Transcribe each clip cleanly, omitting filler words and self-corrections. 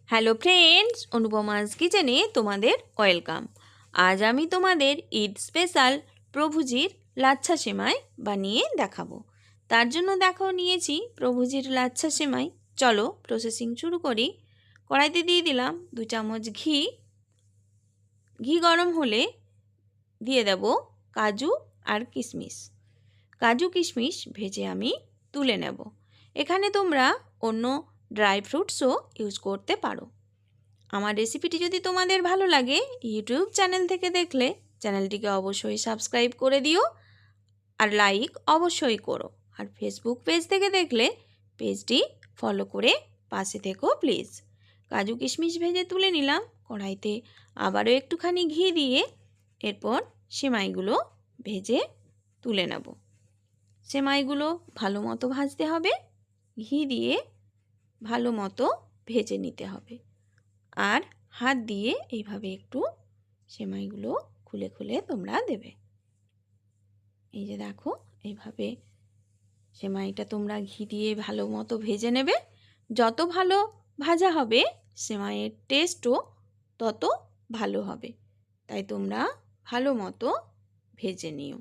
Hello friends, অনুপমাস কিচেনে তোমাদের welcome. আজ আমি তোমাদের ঈদ স্পেশাল প্রভুজির লাচ্ছা সেমাই বানিয়ে দেখাবো। তার জন্য দেখো নিয়েছি প্রভুজির লাচ্ছা সেমাই। চলো প্রসেসিং শুরু করি। কড়াইতে দিয়ে দিলাম 2 চামচ ঘি। ঘি গরম হলে দিয়ে দেব কাজু আর কিশমিশ। কাজু কিশমিশ ভেজে আমি তুলে নেব। এখানে তোমরা অন্য ড্রাই ফ্রুটসও ইউজ করতে পারো। আমার রেসিপিটি যদি তোমাদের ভালো লাগে, ইউটিউব চ্যানেল থেকে দেখলে চ্যানেলটিকে অবশ্যই সাবস্ক্রাইব করে দিও আর লাইক অবশ্যই করো। আর ফেসবুক পেজ থেকে দেখলে পেজটি ফলো করে পাশে থেকো প্লিজ। কাজু কিশমিশ ভেজে তুলে নিলাম। কড়াইতে আবারও একটুখানি ঘি দিয়ে এরপর সেমাইগুলো ভেজে তুলে নেব। সেমাইগুলো ভালো মতো ভাজতে হবে, ঘি দিয়ে ভালো মতো ভেজে নিতে হবে। আর হাত দিয়ে এইভাবে একটু সেমাইগুলো খুলে খুলে তোমরা দেবে। এই যে দেখো, এইভাবে সেমাইটা তোমরা ঘি দিয়ে ভালো মতো ভেজে নেবে। যত ভালো ভাজা হবে সেমাইয়ের টেস্টও তত ভালো হবে, তাই তোমরা ভালো মতো ভেজে নিও।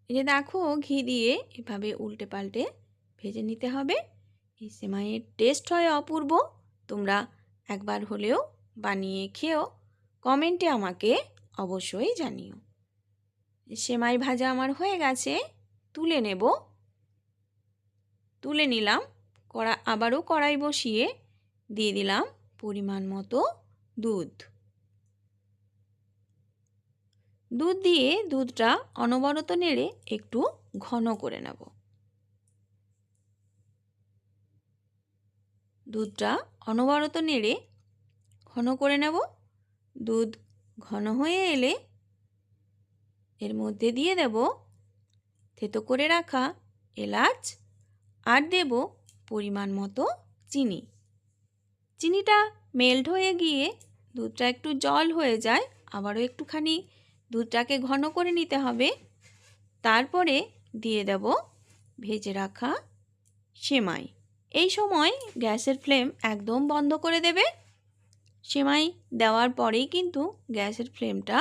এই যে দেখো, ঘি দিয়ে এভাবে উল্টে পাল্টে ভেজে নিতে হবে। এই সেমাইয়ের টেস্ট হয় অপূর্ব। তোমরা একবার হলেও বানিয়ে খেও, কমেন্টে আমাকে অবশ্যই জানিও। সেমাই ভাজা আমার হয়ে গেছে, তুলে নেব। তুলে নিলাম। আবারও কড়াই বসিয়ে দিয়ে দিলাম পরিমাণ মতো দুধ। দুধ দিয়ে দুধটা অনবরত নেড়ে একটু ঘন করে নেব। দুধটা অনবরত নেড়ে ঘন করে নেব। দুধ ঘন হয়ে এলে এর মধ্যে দিয়ে দেব থেতো করে রাখা এলাচ আর দেব পরিমাণ মতো চিনি। চিনিটা মেল্ট হয়ে গিয়ে দুধটা একটু জল হয়ে যায়, আবারও একটুখানি দুধটাকে ঘন করে নিতে হবে। তারপরে দিয়ে দেব ভেজে রাখা সেমাই। এই সময় গ্যাসের ফ্লেম একদম বন্ধ করে দেবে। সেমাই দেওয়ার পরেই কিন্তু গ্যাসের ফ্লেমটা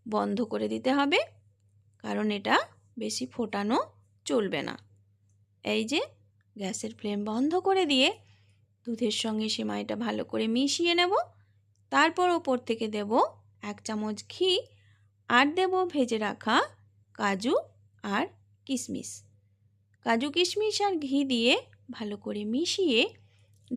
বন্ধ করে দিতে হবে, কারণ এটা বেশি ফোটানো চলবে না। এই যে গ্যাসের ফ্লেম বন্ধ করে দিয়ে দুধের সঙ্গে সেমাইটা ভালো করে মিশিয়ে নেব। তারপর ওপর থেকে দেব 1 চামচ ঘি আর দেব ভেজে রাখা কাজু আর কিশমিশ। কাজু কিশমিশ আর ঘি দিয়ে ভালো করে মিশিয়ে